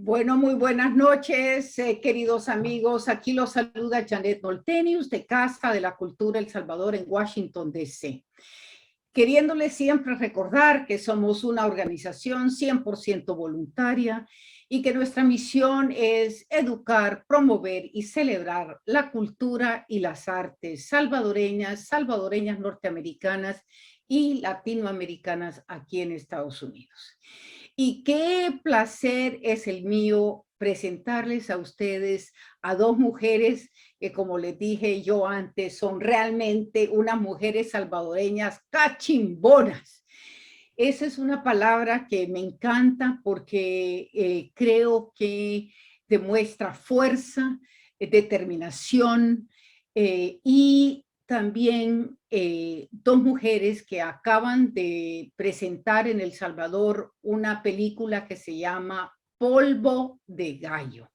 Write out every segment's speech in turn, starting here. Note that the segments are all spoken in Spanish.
Bueno, muy buenas noches, queridos amigos. Aquí los saluda Janet Noltenius de Casa de la Cultura El Salvador en Washington, D.C. Queriéndoles siempre recordar que somos una organización 100% voluntaria y que nuestra misión es educar, promover y celebrar la cultura y las artes salvadoreñas norteamericanas y latinoamericanas aquí en Estados Unidos. Y qué placer es el mío presentarles a ustedes a dos mujeres que, como les dije yo antes, son realmente unas mujeres salvadoreñas cachimbonas. Esa es una palabra que me encanta porque creo que demuestra fuerza, determinación y también dos mujeres que acaban de presentar en El Salvador una película que se llama Polvo de Gallo.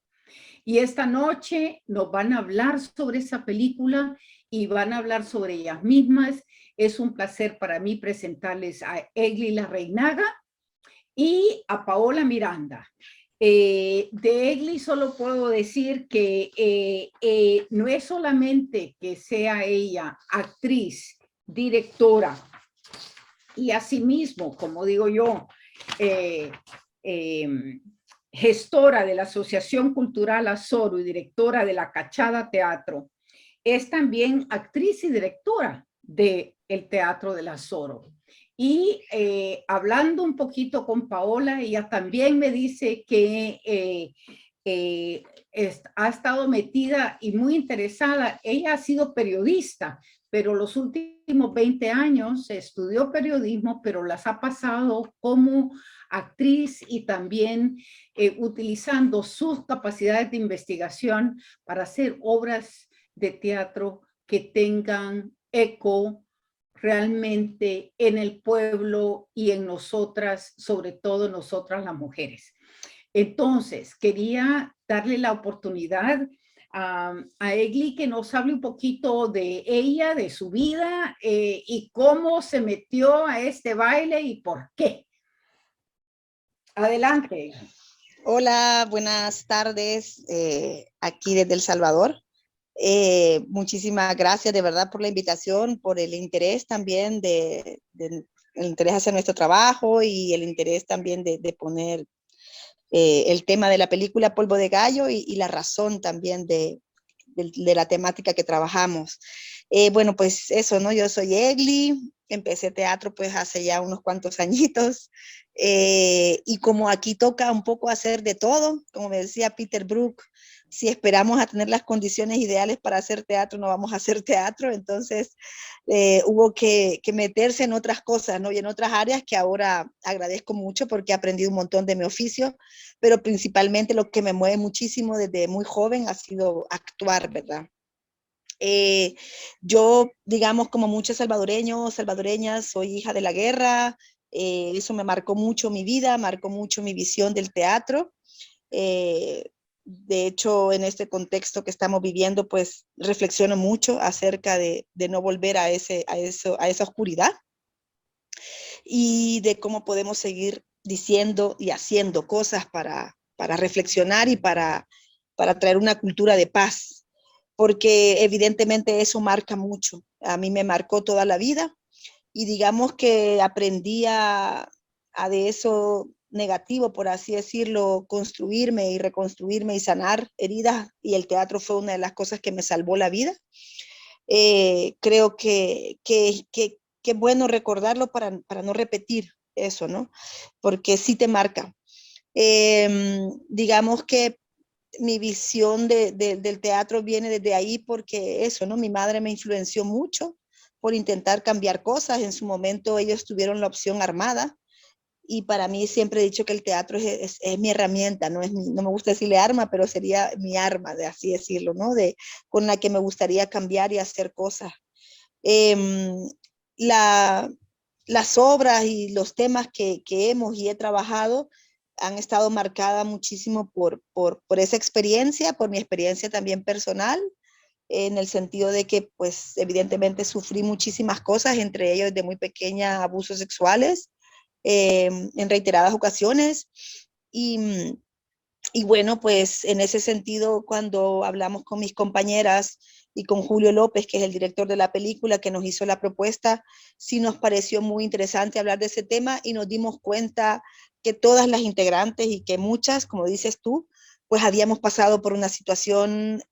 Y esta noche nos van a hablar sobre esa película y van a hablar sobre ellas mismas. Es un placer para mí presentarles a Egli La Reinaga y a Paola Miranda. De Egli solo puedo decir que no es solamente que sea ella actriz, directora y asimismo, como digo yo, eh, eh, gestora de la Asociación Cultural Azoro y directora de la Cachada Teatro, es también actriz y directora del Teatro del Azoro. Y hablando un poquito con Paola, ella también me dice que ha estado metida y muy interesada. Ella ha sido periodista, pero los últimos 20 años estudió periodismo, pero las ha pasado como actriz y también utilizando sus capacidades de investigación para hacer obras de teatro que tengan eco realmente en el pueblo y en nosotras, sobre todo nosotras las mujeres. Entonces, quería darle la oportunidad a Egli que nos hable un poquito de ella, de su vida y cómo se metió a este baile y por qué. Adelante. Hola, buenas tardes, aquí desde El Salvador. Muchísimas gracias de verdad por la invitación, por el interés también el interés hacia nuestro trabajo y el interés también de poner el tema de la película Polvo de Gallo y la razón también de la temática que trabajamos. Bueno, pues eso, ¿no? Yo soy Egli, empecé teatro pues hace ya unos cuantos añitos, y como aquí toca un poco hacer de todo, como me decía Peter Brook, si esperamos a tener las condiciones ideales para hacer teatro, no vamos a hacer teatro, entonces hubo que meterse en otras cosas, ¿no? Y en otras áreas que ahora agradezco mucho porque he aprendido un montón de mi oficio, pero principalmente lo que me mueve muchísimo desde muy joven ha sido actuar, ¿verdad? Yo, digamos, como muchos salvadoreños, salvadoreñas, soy hija de la guerra, eso me marcó mucho mi vida, marcó mucho mi visión del teatro. De hecho, en este contexto que estamos viviendo, pues reflexiono mucho acerca de no volver a esa oscuridad y de cómo podemos seguir diciendo y haciendo cosas para reflexionar y para traer una cultura de paz, porque evidentemente eso marca mucho. A mí me marcó toda la vida y digamos que aprendí a de eso negativo, por así decirlo, construirme y reconstruirme y sanar heridas, y el teatro fue una de las cosas que me salvó la vida. Creo que es bueno recordarlo para no repetir eso, ¿no? Porque sí te marca. Digamos que mi visión del teatro viene desde ahí porque eso, ¿no? Mi madre me influenció mucho por intentar cambiar cosas. En su momento ellos tuvieron la opción armada y para mí siempre he dicho que el teatro es mi herramienta, no me gusta decirle arma, pero sería mi arma, de así decirlo, ¿no? Con la que me gustaría cambiar y hacer cosas. Eh, la, las obras y los temas que hemos y he trabajado han estado marcadas muchísimo por esa experiencia, por mi experiencia también personal, en el sentido de que, pues, evidentemente sufrí muchísimas cosas, entre ellos de muy pequeña abusos sexuales, en reiteradas ocasiones, y, Y bueno, pues en ese sentido, cuando hablamos con mis compañeras y con Julio López, que es el director de la película, que nos hizo la propuesta, sí nos pareció muy interesante hablar de ese tema y nos dimos cuenta que todas las integrantes y que muchas, como dices tú, pues habíamos pasado por una situación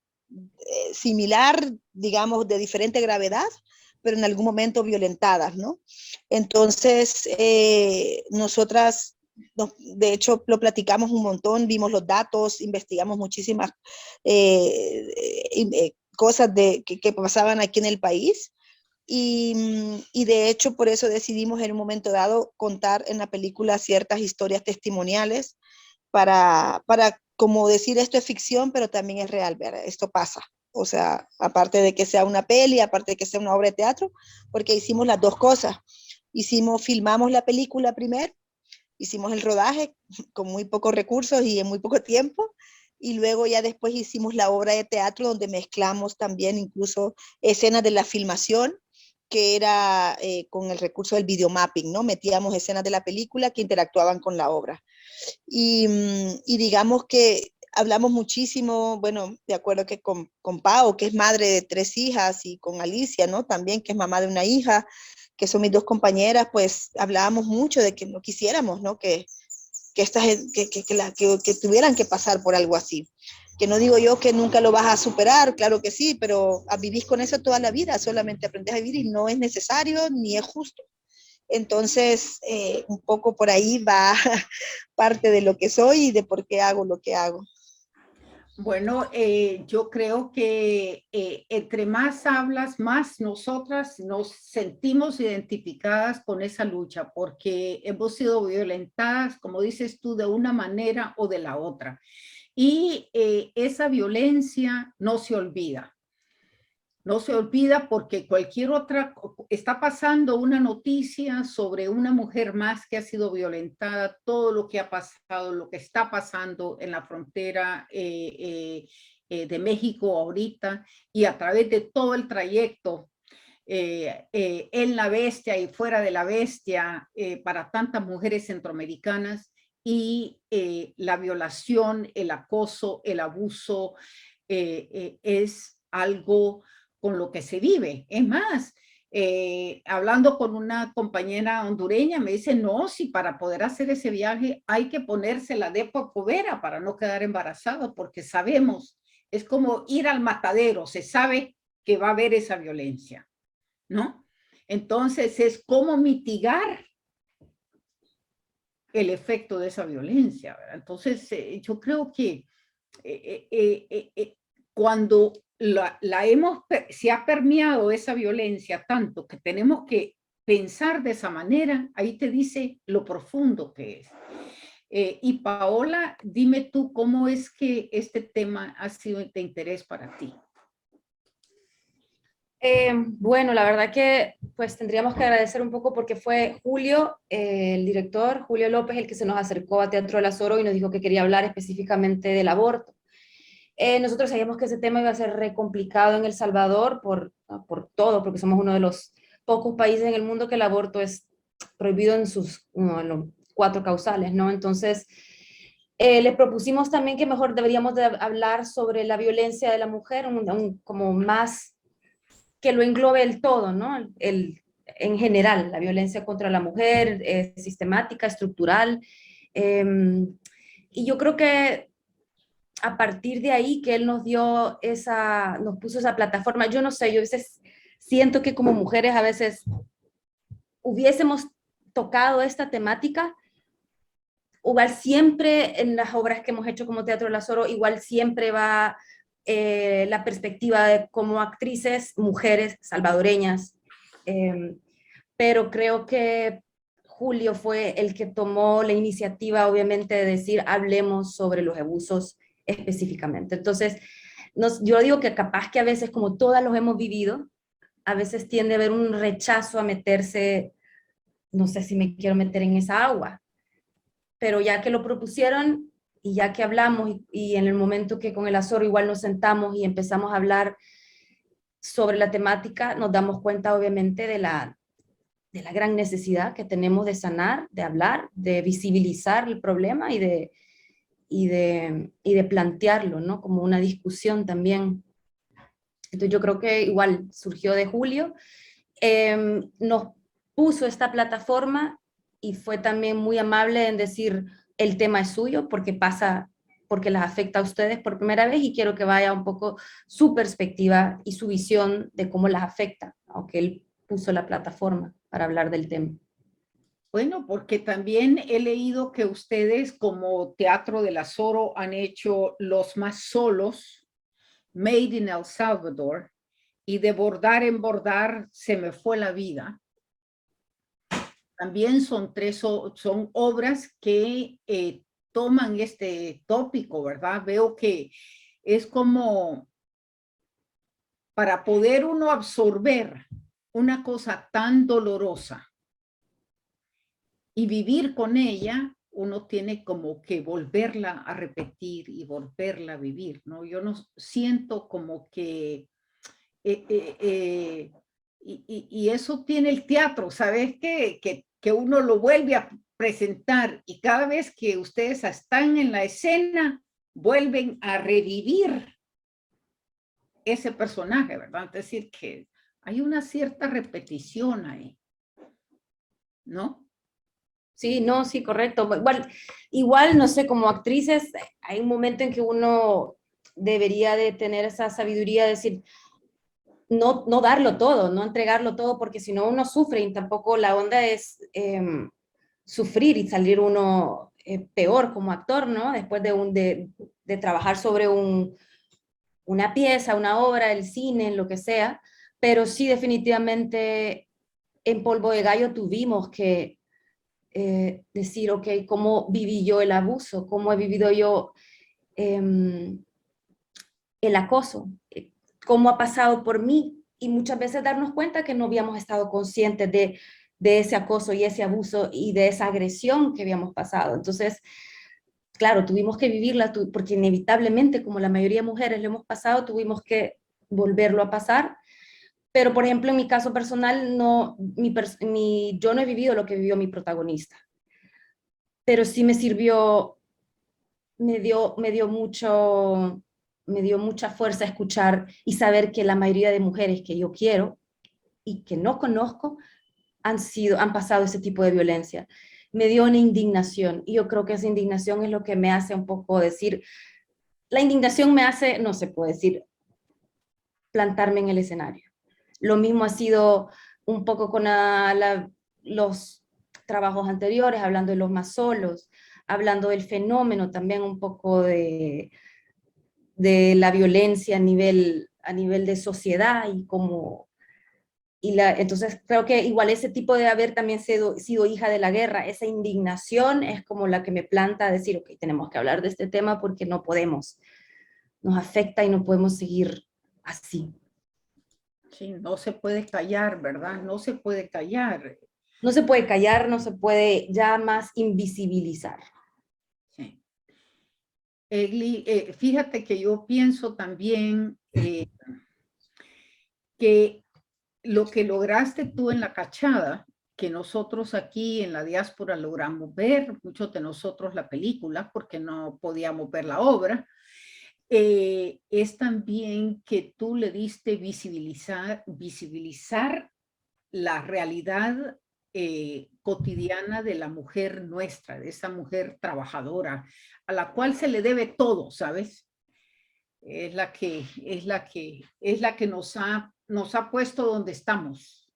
similar, digamos, de diferente gravedad, pero en algún momento violentadas, ¿no? Entonces, nosotras, de hecho, lo platicamos un montón, vimos los datos, investigamos muchísimas cosas que pasaban aquí en el país. Y de hecho, por eso decidimos en un momento dado contar en la película ciertas historias testimoniales para como decir esto es ficción, pero también es real, ¿verdad? Esto pasa. O sea, aparte de que sea una peli, aparte de que sea una obra de teatro, porque hicimos las dos cosas. Filmamos la película primero, hicimos el rodaje con muy pocos recursos y en muy poco tiempo, y luego ya después hicimos la obra de teatro donde mezclamos también incluso escenas de la filmación, que era con el recurso del videomapping, ¿no? Metíamos escenas de la película que interactuaban con la obra. Y digamos que hablamos muchísimo, bueno, de acuerdo que con Pau, que es madre de 3 hijas, y con Alicia, ¿no? También, que es mamá de una hija, que son mis 2 compañeras, pues hablábamos mucho de que no quisiéramos, ¿no? Que tuvieran que pasar por algo así. Que no digo yo que nunca lo vas a superar, claro que sí, pero vivís con eso toda la vida, solamente aprendes a vivir y no es necesario ni es justo. Entonces, un poco por ahí va parte de lo que soy y de por qué hago lo que hago. Bueno, yo creo que entre más hablas, más nosotras nos sentimos identificadas con esa lucha, porque hemos sido violentadas, como dices tú, de una manera o de la otra. Y esa violencia no se olvida. No se olvida porque cualquier otra, está pasando una noticia sobre una mujer más que ha sido violentada, todo lo que ha pasado, lo que está pasando en la frontera de México ahorita, y a través de todo el trayecto en la bestia y fuera de la bestia para tantas mujeres centroamericanas, y la violación, el acoso, el abuso es algo con lo que se vive. Es más, hablando con una compañera hondureña, me dice, no, si para poder hacer ese viaje hay que ponerse la Depo-Provera para no quedar embarazada, porque sabemos, es como ir al matadero, se sabe que va a haber esa violencia, ¿no? Entonces es cómo mitigar el efecto de esa violencia, ¿verdad? Entonces yo creo que cuando se ha permeado esa violencia tanto que tenemos que pensar de esa manera, ahí te dice lo profundo que es. Y Paola, dime tú cómo es que este tema ha sido de interés para ti. Bueno, la verdad que pues tendríamos que agradecer un poco porque fue Julio, el director, Julio López, el que se nos acercó a Teatro del Azoro y nos dijo que quería hablar específicamente del aborto. Nosotros sabíamos que ese tema iba a ser re complicado en El Salvador por todo, porque somos uno de los pocos países en el mundo que el aborto es prohibido en uno de los 4 causales, ¿no? Entonces, les propusimos también que mejor deberíamos de hablar sobre la violencia de la mujer, como más que lo englobe el todo, ¿no? En general, la violencia contra la mujer es sistemática, estructural, y yo creo que a partir de ahí que él nos puso esa plataforma, yo no sé, yo a veces siento que como mujeres a veces hubiésemos tocado esta temática, igual siempre en las obras que hemos hecho como Teatro del Azoro, igual siempre va la perspectiva de como actrices, mujeres salvadoreñas, pero creo que Julio fue el que tomó la iniciativa, obviamente, de decir, hablemos sobre los abusos específicamente. Entonces, yo digo que capaz que a veces, como todas los hemos vivido, a veces tiende a haber un rechazo a meterse, no sé si me quiero meter en esa agua, pero ya que lo propusieron y ya que hablamos y en el momento que con el Azoro igual nos sentamos y empezamos a hablar sobre la temática, nos damos cuenta obviamente de la gran necesidad que tenemos de sanar, de hablar, de visibilizar el problema y y de plantearlo, ¿no? Como una discusión también. Entonces yo creo que igual surgió de Julio, nos puso esta plataforma y fue también muy amable en decir el tema es suyo porque las afecta a ustedes por primera vez y quiero que vaya un poco su perspectiva y su visión de cómo las afecta, aunque él puso la plataforma para hablar del tema. Bueno, porque también he leído que ustedes como Teatro del Azoro han hecho Los Más Solos, Made in El Salvador, y de bordar en bordar se me fue la vida. También son obras que toman este tópico, ¿verdad? Veo que es como para poder uno absorber una cosa tan dolorosa y vivir con ella, uno tiene como que volverla a repetir y volverla a vivir, ¿no? Yo no siento como que y eso tiene el teatro, ¿sabes? Que uno lo vuelve a presentar y cada vez que ustedes están en la escena, vuelven a revivir ese personaje, ¿verdad? Es decir, que hay una cierta repetición ahí, ¿no? Sí, no, sí, correcto. Igual, no sé, como actrices, hay un momento en que uno debería de tener esa sabiduría de decir, no darlo todo, no entregarlo todo, porque si no uno sufre y tampoco la onda es sufrir y salir uno peor como actor, ¿no? Después de trabajar sobre una pieza, una obra, el cine, lo que sea, pero sí definitivamente en Polvo de Gallo tuvimos que decir, ok, ¿cómo viví yo el abuso? ¿Cómo he vivido yo el acoso? ¿Cómo ha pasado por mí? Y muchas veces darnos cuenta que no habíamos estado conscientes de ese acoso y ese abuso y de esa agresión que habíamos pasado. Entonces, claro, tuvimos que vivirla porque inevitablemente, como la mayoría de mujeres lo hemos pasado, tuvimos que volverlo a pasar. Pero, por ejemplo, en mi caso personal, yo no he vivido lo que vivió mi protagonista, pero sí me sirvió, me dio mucha fuerza escuchar y saber que la mayoría de mujeres que yo quiero y que no conozco han pasado ese tipo de violencia. Me dio una indignación y yo creo que esa indignación es lo que me hace un poco decir, la indignación me hace, no se puede decir, plantarme en el escenario. Lo mismo ha sido un poco con los trabajos anteriores, hablando de los más solos, hablando del fenómeno también un poco de la violencia a nivel de sociedad y como entonces creo que igual ese tipo de haber también sido hija de la guerra, esa indignación es como la que me planta a decir, ok, tenemos que hablar de este tema porque no podemos, nos afecta y no podemos seguir así. Sí, no se puede callar, ¿verdad? No se puede callar. No se puede callar, no se puede ya más invisibilizar. Sí. Egli, fíjate que yo pienso también que lo que lograste tú en la cachada, que nosotros aquí en la diáspora logramos ver, muchos de nosotros la película, porque no podíamos ver la obra, es también que tú le diste visibilizar la realidad cotidiana de la mujer nuestra, de esa mujer trabajadora, a la cual se le debe todo, ¿sabes? Es la que nos ha puesto donde estamos,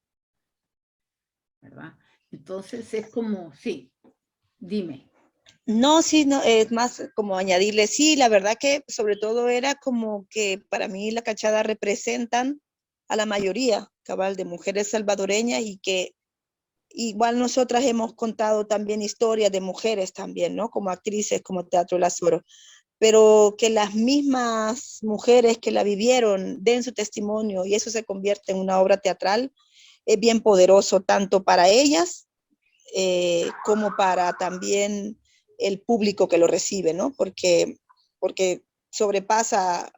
¿verdad? Entonces es como, sí, dime. No, sí, no, es más como añadirle, sí, la verdad que sobre todo era como que para mí la cachada representan a la mayoría, cabal, de mujeres salvadoreñas y que igual nosotras hemos contado también historias de mujeres también, ¿no? Como actrices, como Teatro Las Oro, pero que las mismas mujeres que la vivieron den su testimonio y eso se convierte en una obra teatral, es bien poderoso, tanto para ellas como para también el público que lo recibe, ¿no? Porque sobrepasa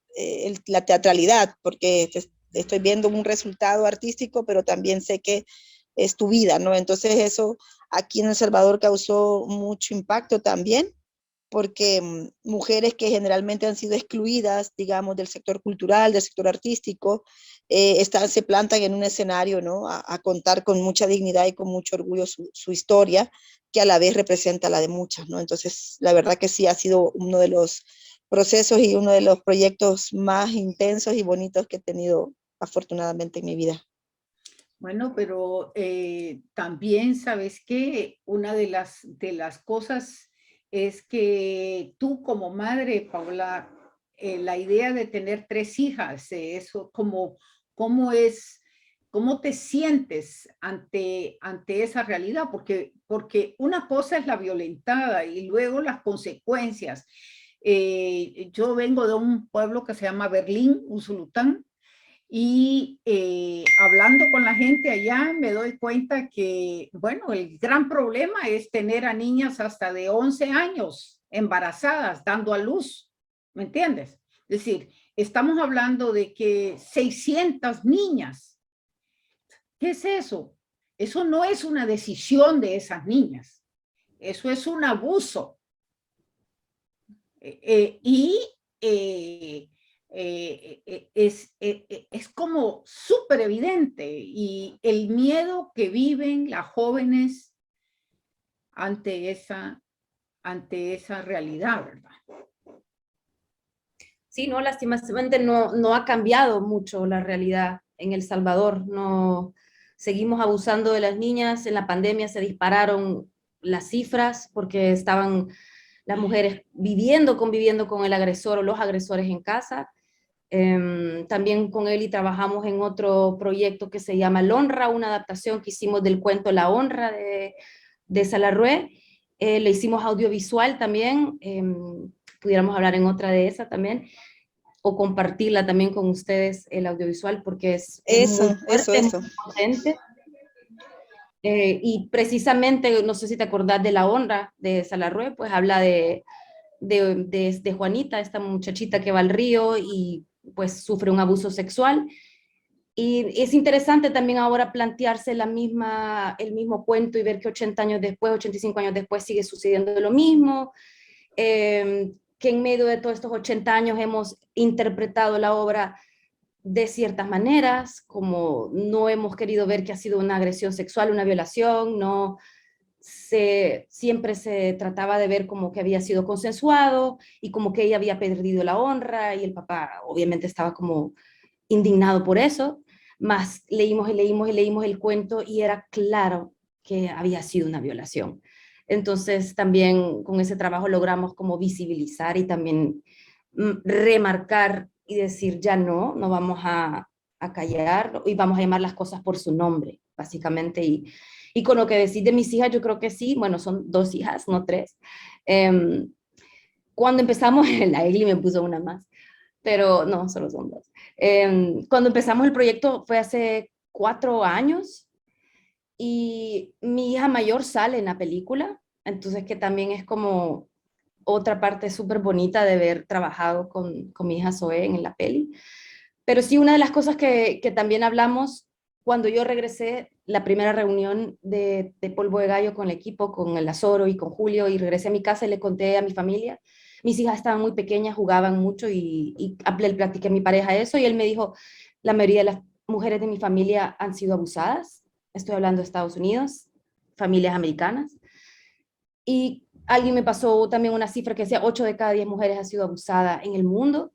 la teatralidad, porque estoy viendo un resultado artístico, pero también sé que es tu vida, ¿no? Entonces eso aquí en El Salvador causó mucho impacto también porque mujeres que generalmente han sido excluidas, digamos, del sector cultural, del sector artístico, se plantan en un escenario, ¿no? A contar con mucha dignidad y con mucho orgullo su historia, que a la vez representa la de muchas, ¿no? Entonces, la verdad que sí ha sido uno de los procesos y uno de los proyectos más intensos y bonitos que he tenido afortunadamente en mi vida. Bueno, pero también sabes que una de las cosas es que tú como madre, Paula, la idea de tener 3 hijas, eso como, ¿cómo es, cómo te sientes ante esa realidad? Porque una cosa es la violentada y luego las consecuencias. Yo vengo de un pueblo que se llama Berlín, Usulután, y hablando con la gente allá me doy cuenta que, bueno, el gran problema es tener a niñas hasta de 11 años embarazadas, dando a luz, ¿me entiendes? Es decir, estamos hablando de que 600 niñas, ¿qué es eso? Eso no es una decisión de esas niñas, eso es un abuso. Y es como súper evidente y el miedo que viven las jóvenes ante esa realidad, ¿verdad? Sí, no, lastimosamente no ha cambiado mucho la realidad en El Salvador. No, seguimos abusando de las niñas. En la pandemia se dispararon las cifras porque estaban las mujeres conviviendo con el agresor o los agresores en casa. También con Eli trabajamos en otro proyecto que se llama La Honra, una adaptación que hicimos del cuento La Honra de Salarrué. Le hicimos audiovisual también, pudiéramos hablar en otra de esa también, o compartirla también con ustedes el audiovisual porque es muy fuerte, muy Eso. potente. Y precisamente, no sé si te acordás de La Honra de Salarrué, pues habla de Juanita, esta muchachita que va al río y pues sufre un abuso sexual. Y es interesante también ahora plantearse el mismo cuento y ver que 80 años después, 85 años después sigue sucediendo lo mismo, que en medio de todos estos 80 años hemos interpretado la obra de ciertas maneras, como no hemos querido ver que ha sido una agresión sexual, una violación, no siempre se trataba de ver como que había sido consensuado y como que ella había perdido la honra y el papá obviamente estaba como indignado por eso, más leímos y leímos y leímos el cuento y era claro que había sido una violación. Entonces también con ese trabajo logramos como visibilizar y también remarcar y decir ya no vamos a callar y vamos a llamar las cosas por su nombre, básicamente. Y con lo que decís de mis hijas, yo creo que sí, bueno, son 2 hijas, no 3. Cuando empezamos, la Egli me puso una más, pero no, solo son 2. Cuando empezamos el proyecto fue hace 4 años y mi hija mayor sale en la película, entonces que también es como otra parte súper bonita de haber trabajado con mi hija Zoe en la peli. Pero sí, una de las cosas que también hablamos cuando yo regresé, la primera reunión de Polvo de Gallo con el equipo, con el Azoro y con Julio, y regresé a mi casa y le conté a mi familia. Mis hijas estaban muy pequeñas, jugaban mucho y le platiqué a mi pareja eso y él me dijo, la mayoría de las mujeres de mi familia han sido abusadas. Estoy hablando de Estados Unidos, familias americanas. Y alguien me pasó también una cifra que decía 8 de cada 10 mujeres ha sido abusada en el mundo.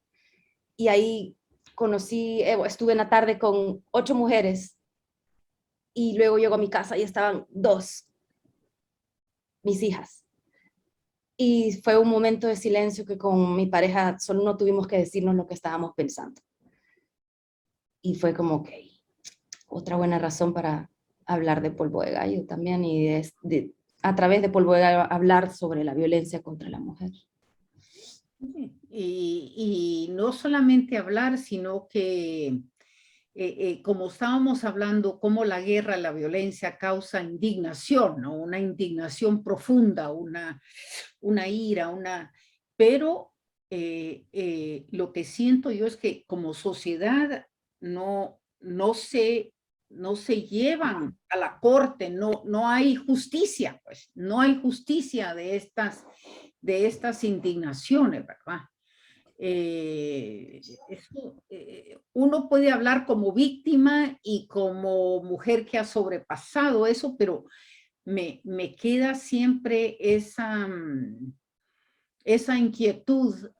Y ahí estuve en la tarde con 8 mujeres y luego llego a mi casa y estaban 2, mis hijas. Y fue un momento de silencio que con mi pareja solo no tuvimos que decirnos lo que estábamos pensando. Y fue como, ok, otra buena razón para hablar de Polvo de Gallo también y a través de Polvo de Gallo hablar sobre la violencia contra la mujer. Y no solamente hablar, sino que, como estábamos hablando, cómo la guerra, la violencia causa indignación, ¿no? Una indignación profunda, una ira, pero lo que siento yo es que como sociedad no sé no se llevan a la corte, no hay justicia, pues, no hay justicia de estas indignaciones, ¿verdad? Uno puede hablar como víctima y como mujer que ha sobrepasado eso, pero me queda siempre esa inquietud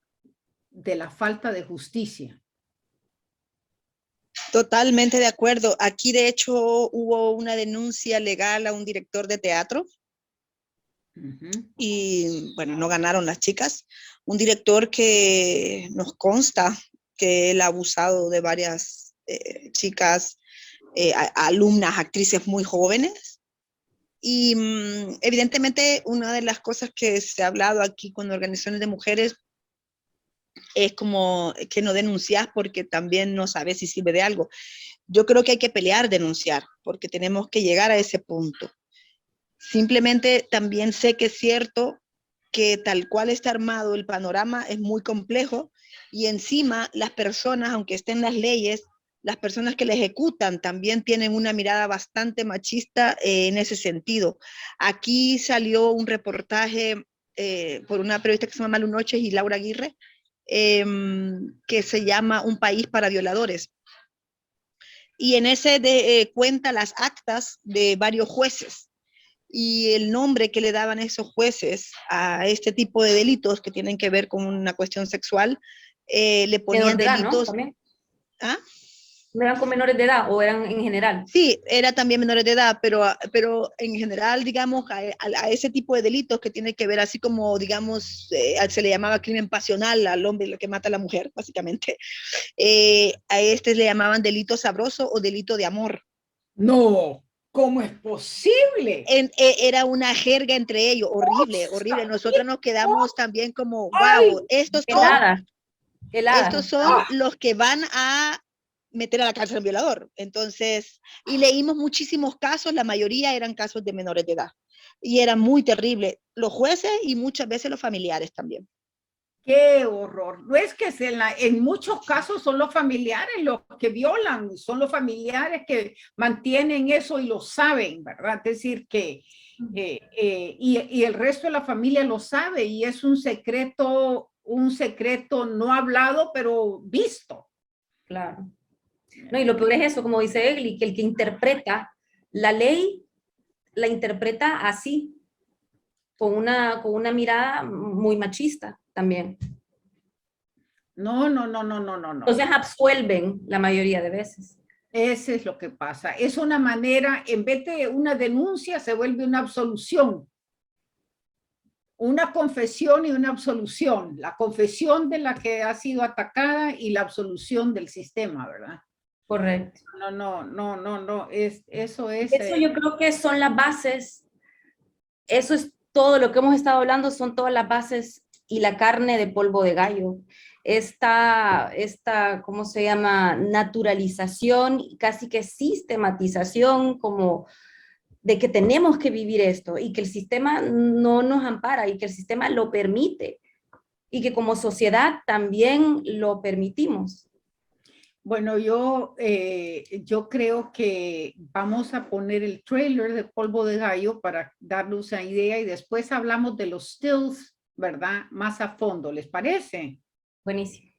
de la falta de justicia. Totalmente de acuerdo. Aquí, de hecho, hubo una denuncia legal a un director de teatro y, bueno, no ganaron las chicas. Un director que nos consta que él ha abusado de varias chicas, alumnas, actrices muy jóvenes. Y evidentemente una de las cosas que se ha hablado aquí con organizaciones de mujeres es como que no denuncias porque también no sabes si sirve de algo. Yo creo que hay que pelear, denunciar, porque tenemos que llegar a ese punto. Simplemente también sé que es cierto que tal cual está armado el panorama es muy complejo y encima las personas, aunque estén las leyes, las personas que la ejecutan también tienen una mirada bastante machista en ese sentido. Aquí salió un reportaje por una periodista que se llama Malu Noches y Laura Aguirre, que se llama Un país para violadores. Y en ese cuenta las actas de varios jueces y el nombre que le daban esos jueces a este tipo de delitos que tienen que ver con una cuestión sexual, le ponían de edad, ¿no? delitos. ¿También? ¿Ah? ¿No eran con menores de edad o eran en general? Sí, era también menores de edad, pero en general, digamos, a ese tipo de delitos que tiene que ver, así como, digamos, se le llamaba crimen pasional al hombre que mata a la mujer, básicamente, a este le llamaban delito sabroso o delito de amor. No, ¿cómo es posible? Era una jerga entre ellos, horrible, horrible. Nosotros nos quedamos también como, wow, Ay, estos son ah, los que van a meter a la cárcel al violador. Entonces, y leímos muchísimos casos, la mayoría eran casos de menores de edad. Y era muy terrible, los jueces y muchas veces los familiares también. qué horror. No es que en muchos casos son los familiares los que violan, son los familiares que mantienen eso y lo saben, ¿verdad? Es decir, que y el resto de la familia lo sabe y es un secreto no hablado, pero visto. Claro. No, y lo peor es eso, como dice Egli, que el que interpreta la ley, la interpreta así, con una mirada muy machista también. No, no, no, no, no, no, no. Entonces absuelven la mayoría de veces. Ese es lo que pasa. Es una manera, en vez de una denuncia, se vuelve una absolución. Una confesión y una absolución. La confesión de la que ha sido atacada y la absolución del sistema, ¿verdad? Correcto. No, no, no, no, no. Eso es. Eso yo creo que son las bases, eso es todo lo que hemos estado hablando, son todas las bases y la carne de polvo de gallo. Esta, ¿cómo se llama? Naturalización y casi que sistematización como de que tenemos que vivir esto y que el sistema no nos ampara y que el sistema lo permite y que como sociedad también lo permitimos. Bueno, yo creo que vamos a poner el trailer de Polvo de Gallo para darnos una idea y después hablamos de los stills, ¿verdad? Más a fondo, ¿les parece? Buenísimo.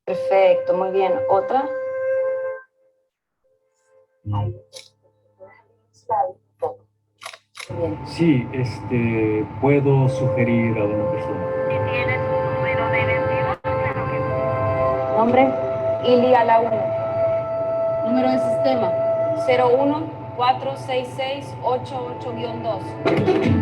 Perfecto, muy bien. ¿Otra? Bien. Sí, puedo sugerir a una persona. ¿Tienes un número de identidad? Nombre, Ilia Launa. Número de sistema, 01-466-88-2.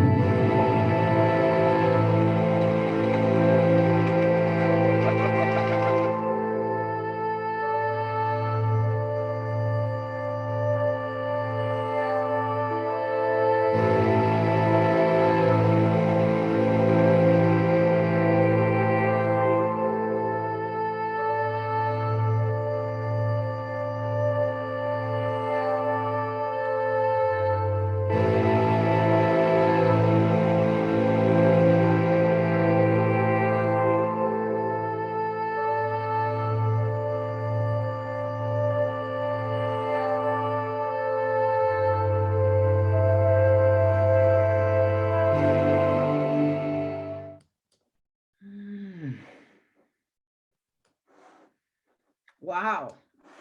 wow,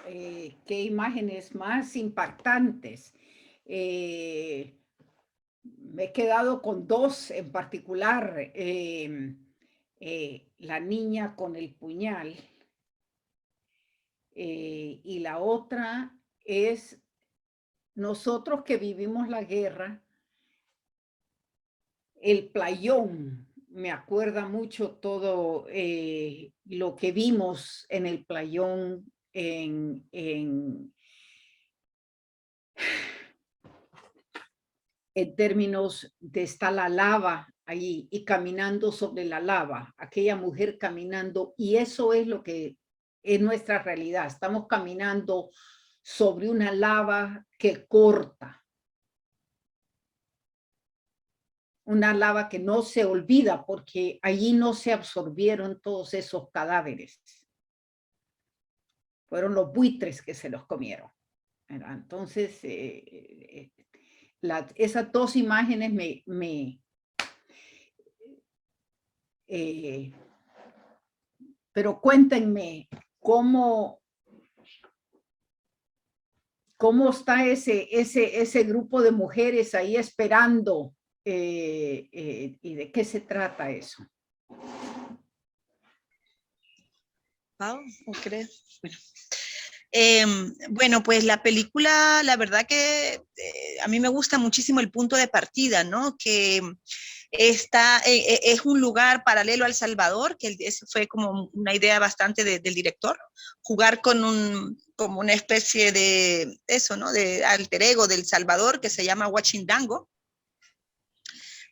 qué imágenes más impactantes. Me he quedado con dos en particular. La niña con el puñal y la otra es nosotros que vivimos la guerra, el playón. Me acuerda mucho todo lo que vimos en el playón en términos de está la lava ahí y caminando sobre la lava, aquella mujer caminando, y eso es lo que es nuestra realidad. Estamos caminando sobre una lava que corta, una lava que no se olvida porque allí no se absorbieron todos esos cadáveres. Fueron los buitres que se los comieron. Entonces, esas dos imágenes pero cuéntenme, ¿cómo está ese grupo de mujeres ahí esperando? ¿Y de qué se trata eso? Pau, ¿o crees? Bueno, pues la película, la verdad que a mí me gusta muchísimo el punto de partida, ¿no? Que es un lugar paralelo a El Salvador, que eso fue como una idea bastante del director, jugar con como una especie de eso, ¿no? De alter ego del Salvador que se llama Huachinango,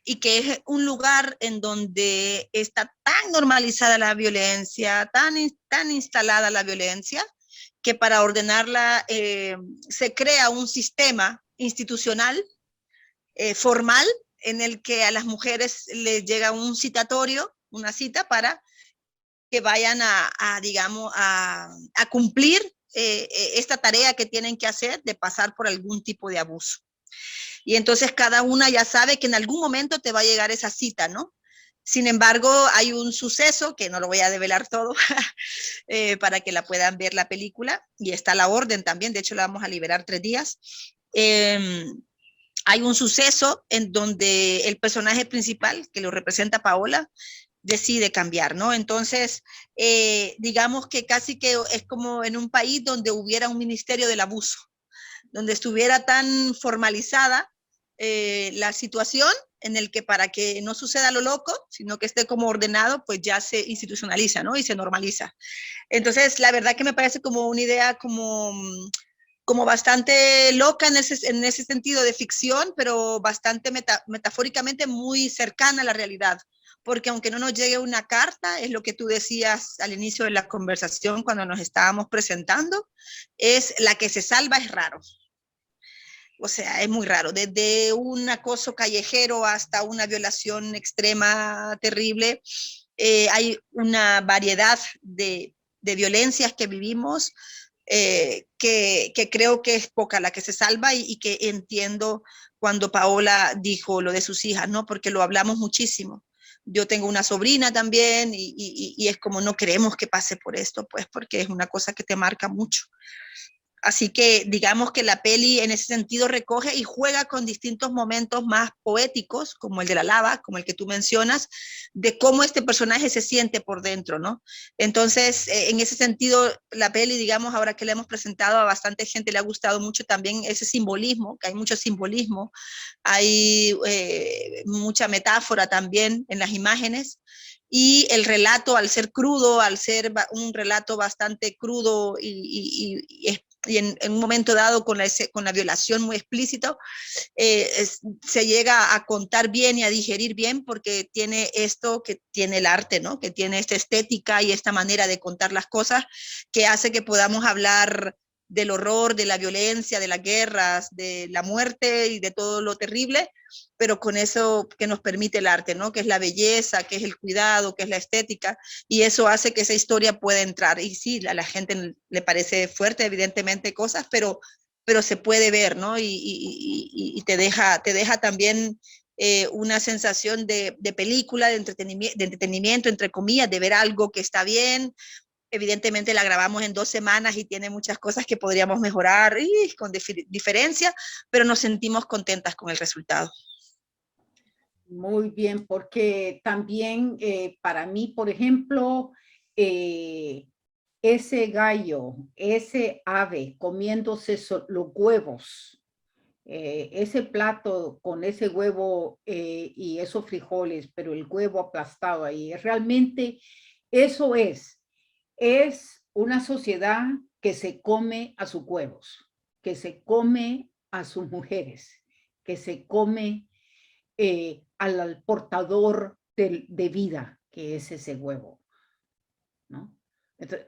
y que es un lugar en donde está tan normalizada la violencia, tan instalada la violencia, que para ordenarla se crea un sistema institucional formal en el que a las mujeres les llega un citatorio, una cita para que vayan digamos, a cumplir esta tarea que tienen que hacer de pasar por algún tipo de abuso. Y entonces cada una ya sabe que en algún momento te va a llegar esa cita, ¿no? Sin embargo, hay un suceso, que no lo voy a develar todo, para que la puedan ver la película, y está la orden también, de hecho la vamos a liberar 3 días. Hay un suceso en donde el personaje principal, que lo representa Paola, decide cambiar, ¿no? Entonces, digamos que casi que es como en un país donde hubiera un ministerio del abuso, donde estuviera tan formalizada la situación en el que para que no suceda lo loco, sino que esté como ordenado, pues ya se institucionaliza, ¿no? Y se normaliza. Entonces, la verdad que me parece como una idea como bastante loca en ese sentido de ficción, pero bastante metafóricamente muy cercana a la realidad. Porque aunque no nos llegue una carta, es lo que tú decías al inicio de la conversación cuando nos estábamos presentando, es la que se salva es raro. O sea, es muy raro, desde un acoso callejero hasta una violación extrema, terrible. Hay una variedad de violencias que vivimos que creo que es poca la que se salva y que entiendo cuando Paola dijo lo de sus hijas, ¿no? Porque lo hablamos muchísimo. Yo tengo una sobrina también y es como no queremos que pase por esto, pues porque es una cosa que te marca mucho. Así que digamos que la peli en ese sentido recoge y juega con distintos momentos más poéticos, como el de la lava, como el que tú mencionas, de cómo este personaje se siente por dentro, ¿no? Entonces, en ese sentido, la peli, digamos, ahora que la hemos presentado a bastante gente le ha gustado mucho también ese simbolismo, que hay mucho simbolismo, hay mucha metáfora también en las imágenes, y el relato, al ser crudo, al ser un relato bastante crudo y en un momento dado con la violación muy explícito, se llega a contar bien y a digerir bien porque tiene esto que tiene el arte, ¿no? Que tiene esta estética y esta manera de contar las cosas que hace que podamos hablar del horror, de la violencia, de las guerras, de la muerte y de todo lo terrible, pero con eso que nos permite el arte, ¿no? Que es la belleza, que es el cuidado, que es la estética, y eso hace que esa historia pueda entrar. Y sí, a la gente le parece fuerte, evidentemente, cosas, pero se puede ver, ¿no? Y te deja también una sensación de película, de entretenimiento, entre comillas, de ver algo que está bien, Evidentemente la grabamos en 2 semanas y tiene muchas cosas que podríamos mejorar y con diferencia, pero nos sentimos contentas con el resultado. Muy bien, porque también para mí, por ejemplo, ese gallo, ese ave comiéndose los huevos, ese plato con ese huevo y esos frijoles, pero el huevo aplastado ahí, realmente eso es una sociedad que se come a sus huevos, que se come a sus mujeres, que se come al portador de vida, que es ese huevo, ¿no? Entonces,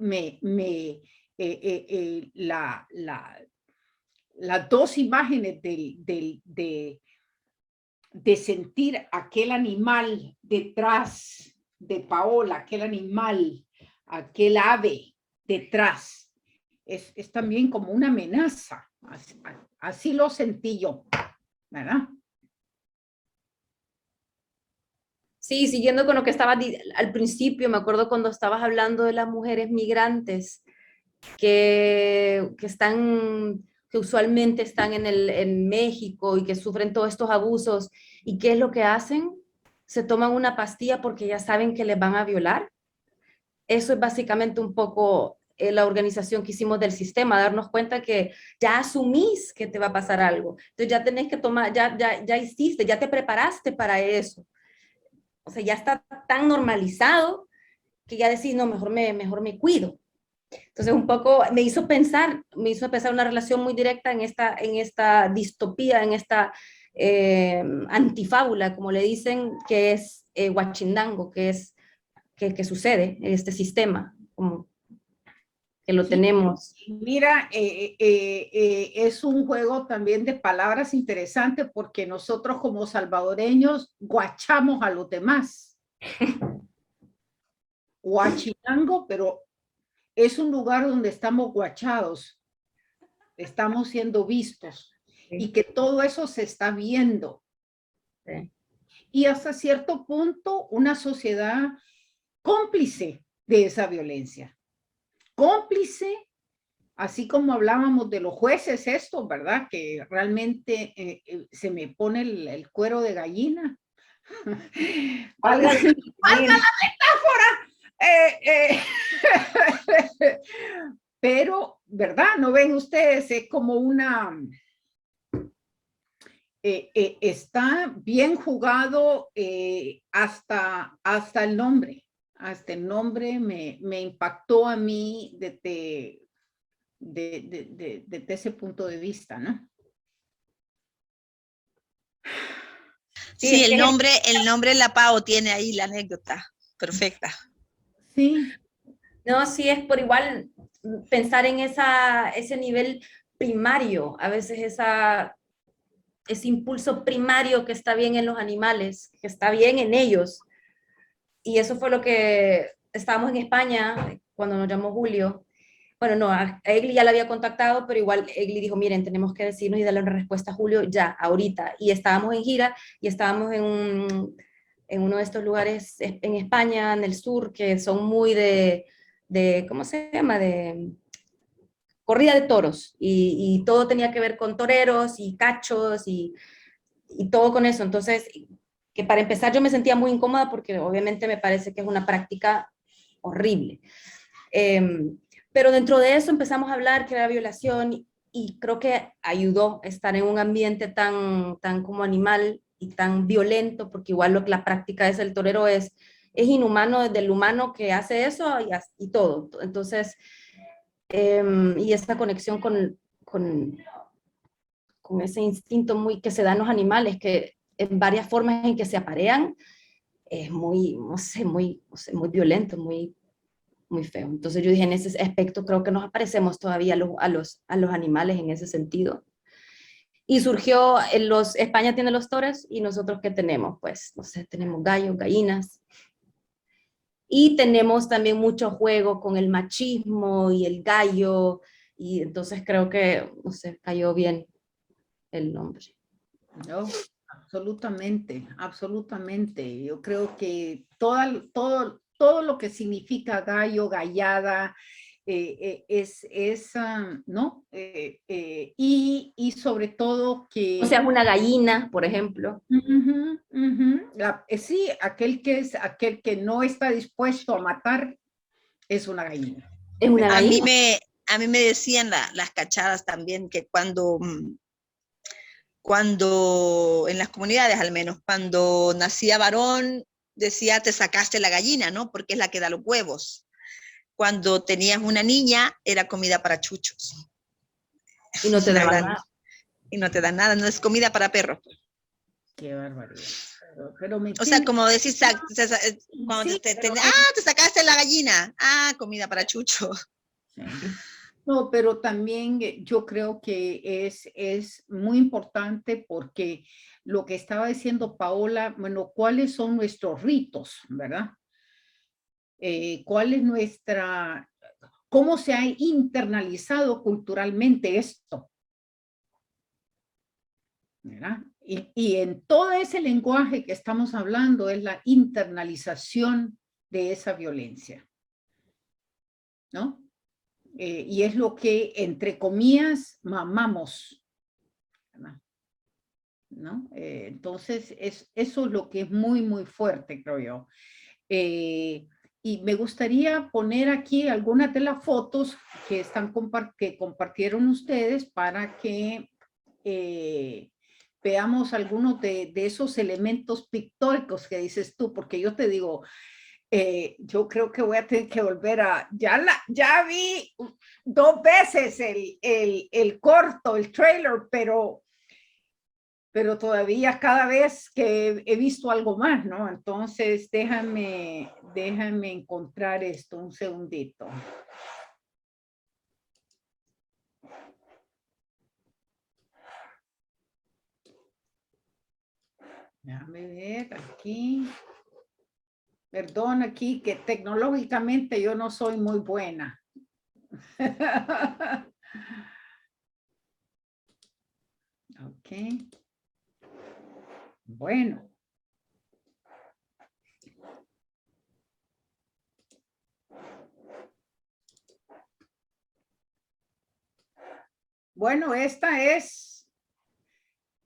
las dos imágenes de sentir aquel animal detrás de Paola, aquel animal, aquel ave detrás, es también como una amenaza. Así lo sentí yo, ¿verdad? Sí, siguiendo con lo que estaba al principio, me acuerdo cuando estabas hablando de las mujeres migrantes que usualmente están en México y que sufren todos estos abusos. ¿Y qué es lo que hacen? Se toman una pastilla porque ya saben que les van a violar. Eso es básicamente un poco la organización que hicimos del sistema, darnos cuenta que ya asumís que te va a pasar algo. Entonces ya tenés que tomar, ya hiciste, ya te preparaste para eso. O sea, ya está tan normalizado que ya decís, no, mejor me cuido. Entonces un poco me hizo pensar una relación muy directa en esta distopía, en esta antifábula, como le dicen, que es Huachinango, que sucede en este sistema, como que lo tenemos. Mira, es un juego también de palabras interesante porque nosotros como salvadoreños guachamos a los demás. Huachinango, pero es un lugar donde estamos guachados, estamos siendo vistos y que todo eso se está viendo. Sí. Y hasta cierto punto una sociedad cómplice de esa violencia. Cómplice, así como hablábamos de los jueces estos, ¿verdad? Que realmente se me pone el cuero de gallina. Valga la metáfora. Pero, ¿verdad? ¿No ven ustedes? Es como una... está bien jugado hasta el nombre. Hasta el nombre me impactó a mí desde ese punto de vista, ¿no? Sí, el nombre La Pau tiene ahí la anécdota perfecta. Sí. No, sí, es por igual pensar en ese nivel primario, a veces ese impulso primario que está bien en los animales, que está bien en ellos. Y eso fue lo que estábamos en España cuando nos llamó Julio. Bueno, no, a Egli ya la había contactado, pero igual Egli dijo, miren, tenemos que decirnos y darle una respuesta a Julio ya, ahorita. Y estábamos en gira y estábamos en uno de estos lugares en España, en el sur, que son muy ¿cómo se llama? De corrida de toros. Y todo tenía que ver con toreros y cachos y todo con eso. Entonces, que para empezar yo me sentía muy incómoda porque obviamente me parece que es una práctica horrible. Pero dentro de eso empezamos a hablar que era violación y creo que ayudó estar en un ambiente tan como animal y tan violento, porque igual la práctica del torero es inhumano desde el humano que hace eso y todo. Entonces, y esa conexión con ese instinto muy que se dan los animales, que en varias formas en que se aparean, es muy, no sé, muy violento, muy feo. Entonces yo dije, en ese aspecto creo que nos aparecemos todavía a los animales en ese sentido. Y surgió, España tiene los toros y nosotros ¿qué tenemos? Pues, no sé, tenemos gallos, gallinas. Y tenemos también mucho juego con el machismo y el gallo. Y entonces creo que, no sé, cayó bien el nombre. No, absolutamente, absolutamente. Yo creo que todo todo lo que significa gallo, gallada, ¿no? Y sobre todo que... O sea, es una gallina, por ejemplo. Ujú, ujú. Sí, aquel que no está dispuesto a matar es una gallina. Es una A mí gallina. a mí me decían las cachadas también que cuando en las comunidades al menos, cuando nacía varón, decía te sacaste la gallina, ¿no? Porque es la que da los huevos. Cuando tenías una niña, era comida para chuchos. Y no Es te una daban gran... nada. Y no te dan nada, no es comida para perros. Qué barbaridad. Pero ¿me O sea, entiendes? como decís, cuando Sí, pero te sacaste la gallina, comida para chucho. sí. No, pero también yo creo que es muy importante porque lo que estaba diciendo Paola, bueno, ¿cuáles son nuestros ritos, verdad? ¿Cuál es nuestra, cómo se ha internalizado culturalmente esto? ¿Verdad? Y en todo ese lenguaje que estamos hablando es la internalización de esa violencia, ¿no? Y es lo que, entre comillas, mamamos, ¿verdad? ¿No? Entonces, eso es lo que es muy, muy fuerte, creo yo. Y me gustaría poner aquí algunas de las fotos que, que compartieron ustedes para que veamos algunos de esos elementos pictóricos que dices tú, porque yo te digo, yo creo que voy a tener que volver a, ya vi 2 veces el corto, el trailer, pero todavía cada vez que he visto algo más, ¿no? Entonces, déjame encontrar esto un segundito. Déjame ver aquí. Perdón aquí que tecnológicamente yo no soy muy buena. Ok. Bueno. Bueno, esta es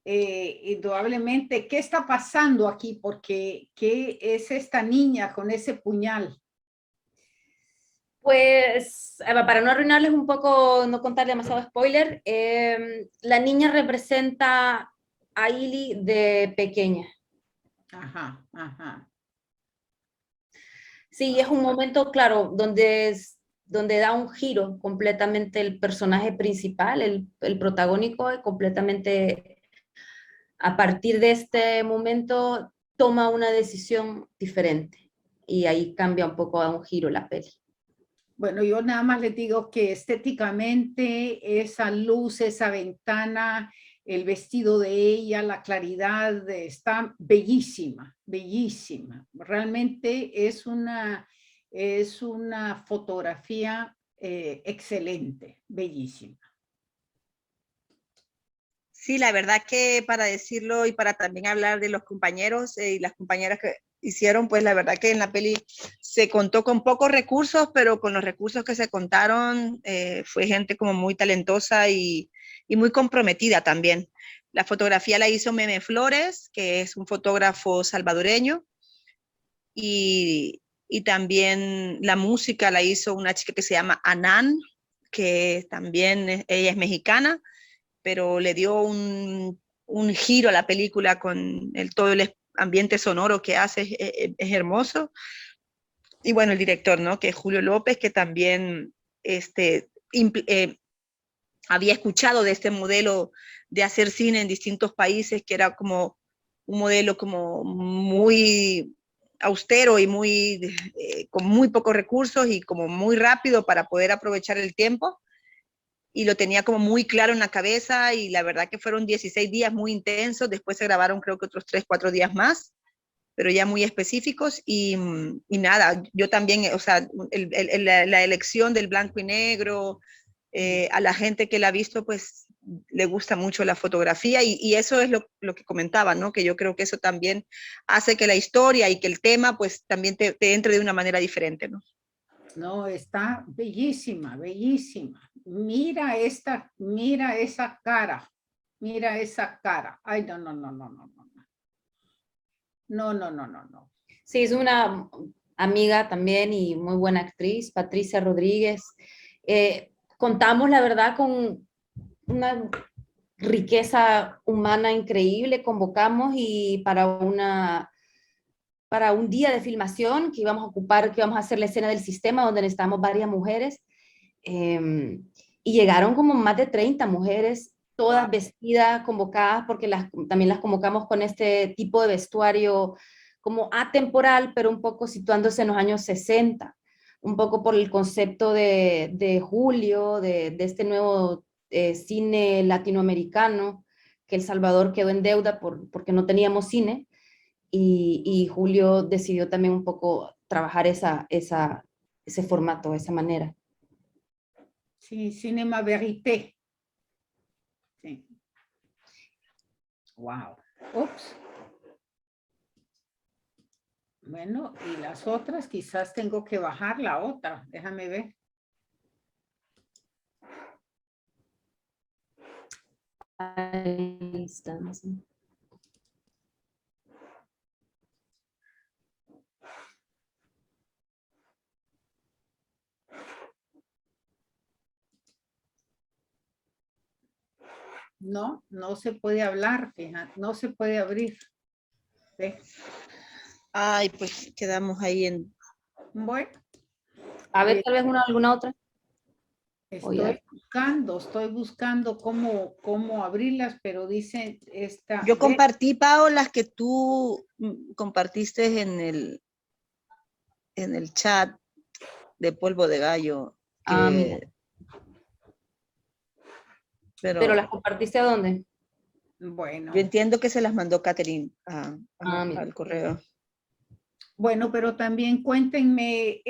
indudablemente, ¿qué está pasando aquí? Porque, ¿qué es esta niña con ese puñal? Pues, para no arruinarles un poco, no contar demasiado spoiler, la niña representa a Ili de pequeña. Ajá, ajá. Sí, es un momento, claro, donde da un giro completamente el personaje principal, el protagónico, y completamente a partir de este momento toma una decisión diferente y ahí cambia un poco, da un giro la peli. Bueno, yo nada más les digo que estéticamente esa luz, esa ventana, el vestido de ella, la claridad está bellísima, bellísima. Realmente es una fotografía excelente, bellísima. Sí, la verdad que para decirlo y para también hablar de los compañeros y las compañeras que hicieron, pues la verdad que en la peli se contó con pocos recursos, pero con los recursos que se contaron fue gente como muy talentosa y muy comprometida también. La fotografía la hizo Meme Flores, que es un fotógrafo salvadoreño, y también la música la hizo una chica que se llama Anan, que también ella es mexicana, pero le dio un giro a la película con todo el ambiente sonoro que hace, es hermoso. Y bueno, el director, ¿no? Que es Julio López, que también había escuchado de este modelo de hacer cine en distintos países, que era como un modelo como muy austero y con muy pocos recursos y como muy rápido para poder aprovechar el tiempo. Y lo tenía como muy claro en la cabeza y la verdad que fueron 16 días muy intensos, después se grabaron creo que otros 3, 4 días más, pero ya muy específicos y nada, yo también, o sea, la elección del blanco y negro, a la gente que la ha visto, pues le gusta mucho la fotografía y eso es lo que comentaba, ¿no? Que yo creo que eso también hace que la historia y que el tema pues también te entre de una manera diferente, ¿no? No, está bellísima, bellísima. Mira esa cara. Mira esa cara. Ay, no, no, no, no, no, no. No, no, no, no, no. Sí, es una amiga también y muy buena actriz, Patricia Rodríguez. Contamos, la verdad, con una riqueza humana increíble. Convocamos y para un día de filmación que íbamos a ocupar, que íbamos a hacer la escena del sistema donde necesitamos varias mujeres. Y llegaron como más de 30 mujeres, todas vestidas, convocadas, porque también las convocamos con este tipo de vestuario como atemporal, pero un poco situándose en los años 60, un poco por el concepto de Julio, de este nuevo cine latinoamericano, que El Salvador quedó en deuda porque no teníamos cine, y Julio decidió también un poco trabajar ese formato, esa manera. Sí, Cinema Verité. Sí. Wow. Ups. Bueno, y las otras, quizás tengo que bajar la otra. Déjame ver. Ahí están, sí. No, no se puede hablar, fíjate, no se puede abrir. ¿Sí? Ay, pues quedamos ahí en... Bueno, A ver, tal vez alguna otra. estoy buscando cómo abrirlas, pero dice esta. Yo compartí, Pao, las que tú compartiste en el chat de Polvo de Gallo. Mira. Pero las compartiste ¿a dónde? Bueno. Yo entiendo que se las mandó Catherine Mira. al correo. Bueno, pero también cuéntenme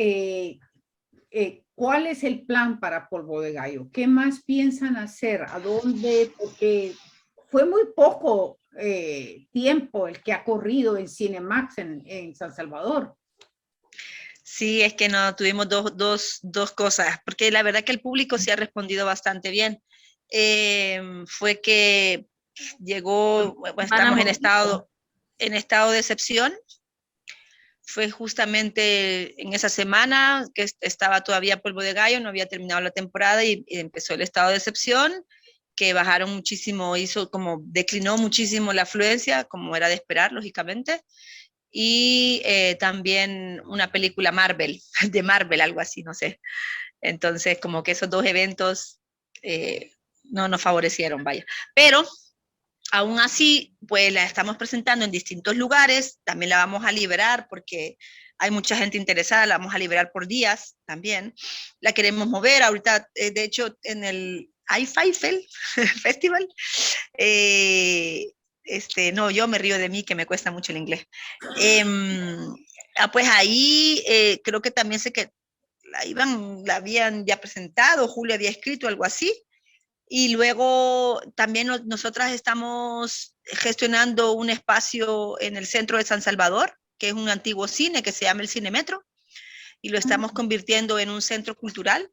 cuál es el plan para Polvo de Gallo. ¿Qué más piensan hacer? ¿A dónde? Porque fue muy poco tiempo el que ha corrido en Cinemax en San Salvador. Sí, es que no, tuvimos dos cosas, porque la verdad que el público sí ha respondido bastante bien. Fue que llegó, bueno, estamos en estado de excepción. Fue justamente en esa semana que estaba todavía Polvo de Gallo, no había terminado la temporada y empezó el estado de excepción, que bajaron muchísimo, declinó muchísimo la afluencia, como era de esperar, lógicamente. Y también una película Marvel, de Marvel, algo así, no sé. Entonces, como que esos dos eventos no nos favorecieron, vaya. Pero aún así, pues la estamos presentando en distintos lugares, también la vamos a liberar porque hay mucha gente interesada, la vamos a liberar por días también. La queremos mover, ahorita, de hecho, en el iFaifel Festival, no, yo me río de mí, que me cuesta mucho el inglés. Pues ahí creo que también sé que la habían ya presentado, Julio había escrito algo así, y luego también nosotras estamos gestionando un espacio en el centro de San Salvador, que es un antiguo cine que se llama el Cine Metro, y lo estamos convirtiendo en un centro cultural.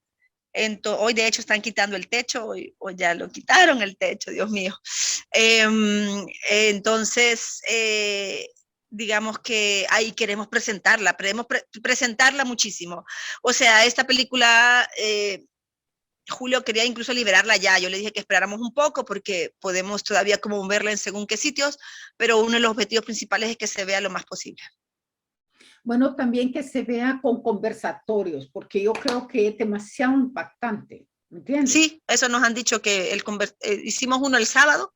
Hoy de hecho están quitando el techo, o ya lo quitaron el techo, Dios mío. Entonces, digamos que ahí queremos presentarla muchísimo. O sea, esta película, Julio quería incluso liberarla ya. Yo le dije que esperáramos un poco porque podemos todavía como verla en según qué sitios, pero uno de los objetivos principales es que se vea lo más posible. Bueno, también que se vea con conversatorios, porque yo creo que es demasiado impactante, ¿entiendes? Sí, eso nos han dicho que hicimos uno el sábado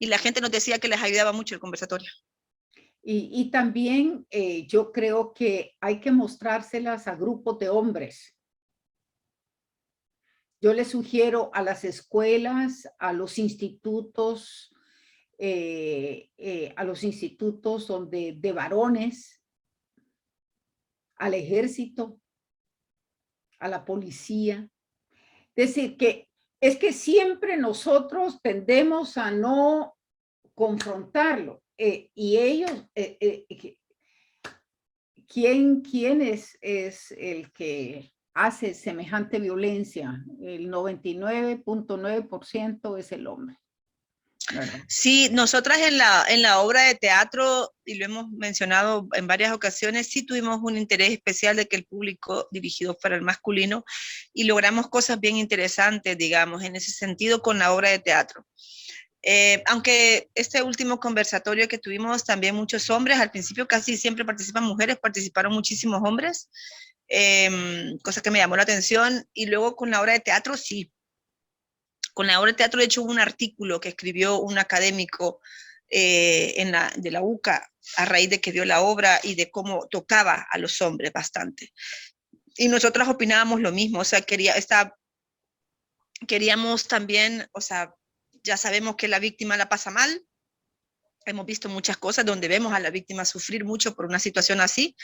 y la gente nos decía que les ayudaba mucho el conversatorio. Y también yo creo que hay que mostrárselas a grupos de hombres. Yo les sugiero a las escuelas, a los institutos de varones, al ejército, a la policía. Es decir, que es que siempre nosotros tendemos a no confrontarlo. Y ellos, ¿quién es el que hace semejante violencia? El 99.9% es el hombre, ¿verdad? Sí, nosotras en la obra de teatro, y lo hemos mencionado en varias ocasiones, sí tuvimos un interés especial de que el público dirigido fuera el masculino y logramos cosas bien interesantes, digamos, en ese sentido con la obra de teatro. Aunque este último conversatorio que tuvimos también muchos hombres, al principio casi siempre participan mujeres, participaron muchísimos hombres, cosa que me llamó la atención, y luego con la obra de teatro sí. Con la obra de teatro, de hecho, hubo un artículo que escribió un académico de la UCA a raíz de que vio la obra y de cómo tocaba a los hombres bastante. Y nosotras opinábamos lo mismo, o sea, queríamos también, o sea, ya sabemos que la víctima la pasa mal, hemos visto muchas cosas donde vemos a la víctima sufrir mucho por una situación así,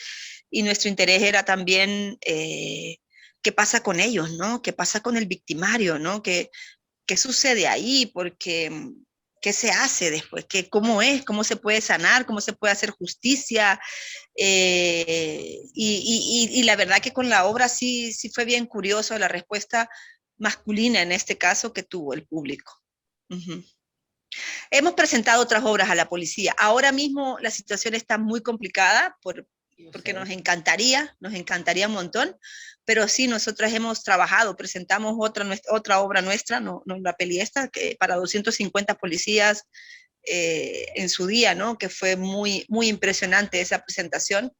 y nuestro interés era también qué pasa con ellos, ¿no? ¿Qué pasa con el victimario, ¿no? ¿Qué sucede ahí? Porque, ¿qué se hace después? ¿Cómo es? ¿Cómo se puede sanar? ¿Cómo se puede hacer justicia? Y la verdad que con la obra sí fue bien curioso la respuesta masculina en este caso que tuvo el público. Uh-huh. Hemos presentado otras obras a la policía. Ahora mismo la situación está muy complicada porque nos encantaría un montón, pero sí, nosotras hemos trabajado, presentamos otra obra nuestra, no la peli esta, que para 250 policías en su día, ¿no? Que fue muy, muy impresionante esa presentación.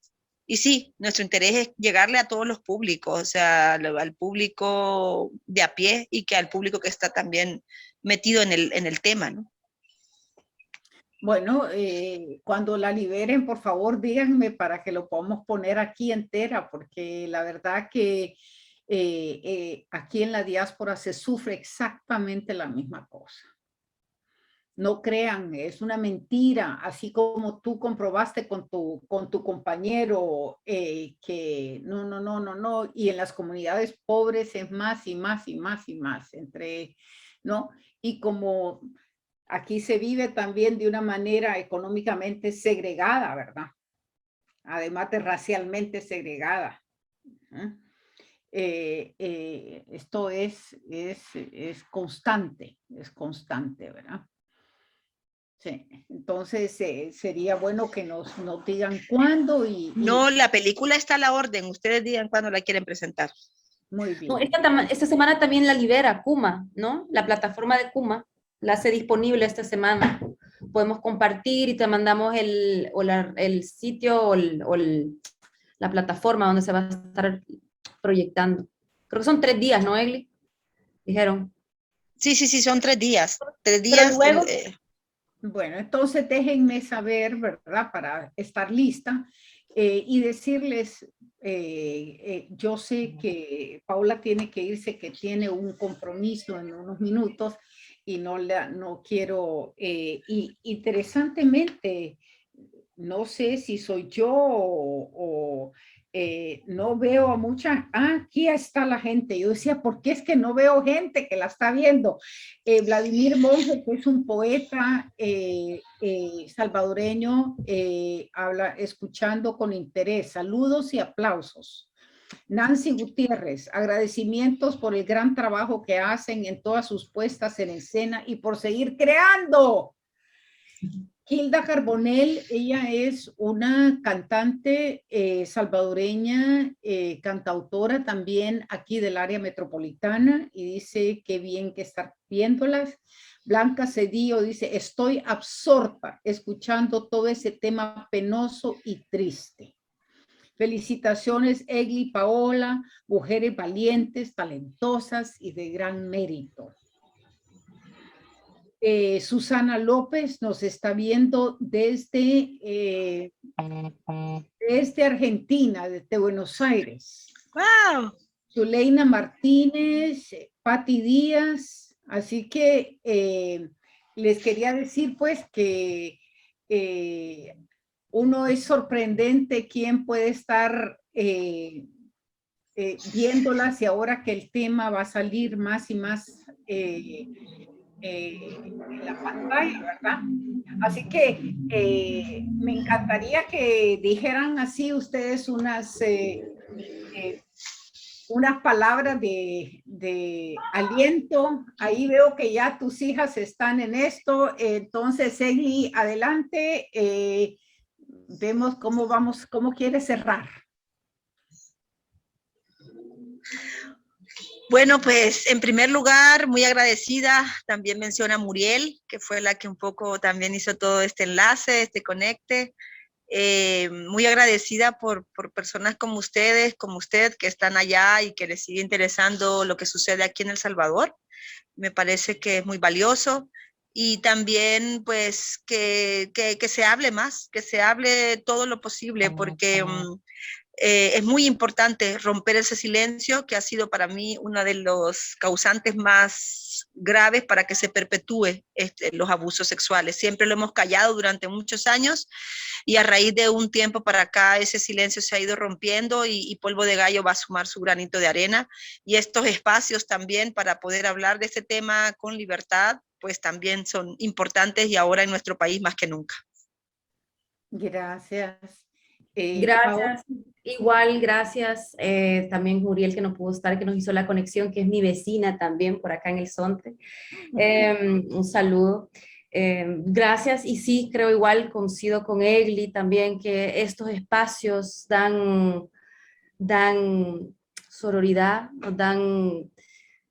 Y sí, nuestro interés es llegarle a todos los públicos, o sea, al público de a pie y que al público que está también metido en el tema, ¿no? Bueno, cuando la liberen, por favor, díganme para que lo podamos poner aquí entera, porque la verdad que aquí en la diáspora se sufre exactamente la misma cosa. No crean, es una mentira, así como tú comprobaste con tu compañero que no, y en las comunidades pobres es más y más y más y más, ¿no? Y como aquí se vive también de una manera económicamente segregada, ¿verdad? Además de racialmente segregada. Esto es constante, ¿verdad? Sí, entonces sería bueno que nos digan cuándo No, la película está a la orden, ustedes digan cuándo la quieren presentar. Muy bien. No, esta semana también la libera Kuma, ¿no? La plataforma de Kuma la hace disponible esta semana. Podemos compartir y te mandamos el sitio o la plataforma donde se va a estar proyectando. Creo que son 3 días, ¿no, Egli? Dijeron. Sí, son 3 días. 3 días. Pero luego... Bueno, entonces déjenme saber, ¿verdad? Para estar lista y decirles, yo sé que Paula tiene que irse, que tiene un compromiso en unos minutos y no quiero, y interesantemente, no sé si soy yo o no veo a mucha, aquí está la gente. Yo decía, ¿por qué es que no veo gente que la está viendo? Vladimir Monge, que es un poeta salvadoreño, habla escuchando con interés. Saludos y aplausos. Nancy Gutiérrez, agradecimientos por el gran trabajo que hacen en todas sus puestas en escena y por seguir creando. Hilda Carbonell, ella es una cantante salvadoreña, cantautora también aquí del área metropolitana y dice qué bien que estar viéndolas. Blanca Cedillo dice, estoy absorta escuchando todo ese tema penoso y triste. Felicitaciones, Egli, Paola, mujeres valientes, talentosas y de gran mérito. Susana López nos está viendo desde Argentina, desde Buenos Aires. ¡Wow! Zuleina Martínez, Pati Díaz. Así que les quería decir pues que uno es sorprendente quién puede estar viéndolas y ahora que el tema va a salir más y más en la pantalla, ¿verdad? Así que me encantaría que dijeran así ustedes unas palabras de aliento. Ahí veo que ya tus hijas están en esto. Entonces, Egli, adelante. Vemos cómo vamos, cómo quieres cerrar. Bueno, pues en primer lugar, muy agradecida. También menciona a Muriel, que fue la que un poco también hizo todo este enlace, este conecte. Muy agradecida por personas como ustedes, como usted, que están allá y que les sigue interesando lo que sucede aquí en El Salvador. Me parece que es muy valioso. Y también, pues, que se hable más, que se hable todo lo posible, porque es muy importante romper ese silencio que ha sido para mí uno de los causantes más graves para que se perpetúe los abusos sexuales. Siempre lo hemos callado durante muchos años y a raíz de un tiempo para acá ese silencio se ha ido rompiendo y Polvo de Gallo va a sumar su granito de arena. Y estos espacios también para poder hablar de este tema con libertad, pues también son importantes y ahora en nuestro país más que nunca. Gracias. Gracias. Igual, gracias. También Muriel, que no pudo estar, que nos hizo la conexión, que es mi vecina también por acá en el Sonte. Un saludo. Gracias. Y sí, creo igual, coincido con Egli también, que estos espacios dan sororidad,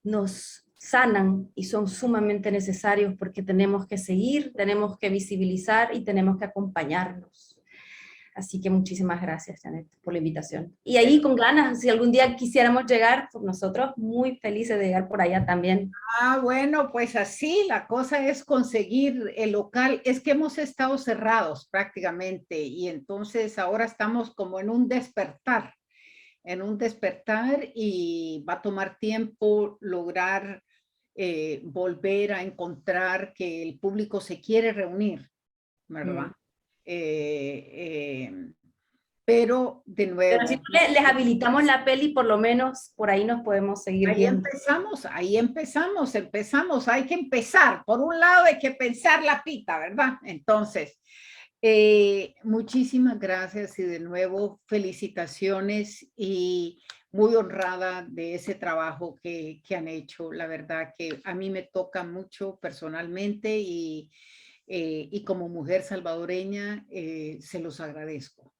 nos sanan y son sumamente necesarios porque tenemos que seguir, tenemos que visibilizar y tenemos que acompañarnos. Así que muchísimas gracias, Janet, por la invitación. Y ahí con ganas, si algún día quisiéramos llegar, pues nosotros muy felices de llegar por allá también. Bueno, pues así la cosa es conseguir el local. Es que hemos estado cerrados prácticamente y entonces ahora estamos como en un despertar y va a tomar tiempo lograr volver a encontrar que el público se quiere reunir, ¿verdad? Pero de nuevo. Pero si les habilitamos la peli, por lo menos por ahí nos podemos seguir viendo. Ahí empezamos. Hay que empezar. Por un lado hay que pensar la pita, ¿verdad? Entonces, muchísimas gracias y de nuevo felicitaciones y muy honrada de ese trabajo que han hecho. La verdad que a mí me toca mucho personalmente y como mujer salvadoreña se los agradezco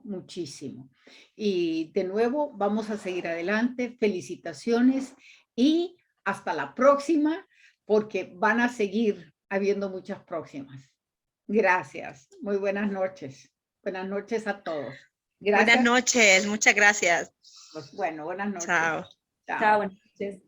muchísimo. Y de nuevo vamos a seguir adelante, felicitaciones y hasta la próxima, porque van a seguir habiendo muchas próximas. Gracias, muy buenas noches. Buenas noches a todos. Gracias. Buenas noches, muchas gracias. Pues bueno, buenas noches. Chao. Chao, buenas noches.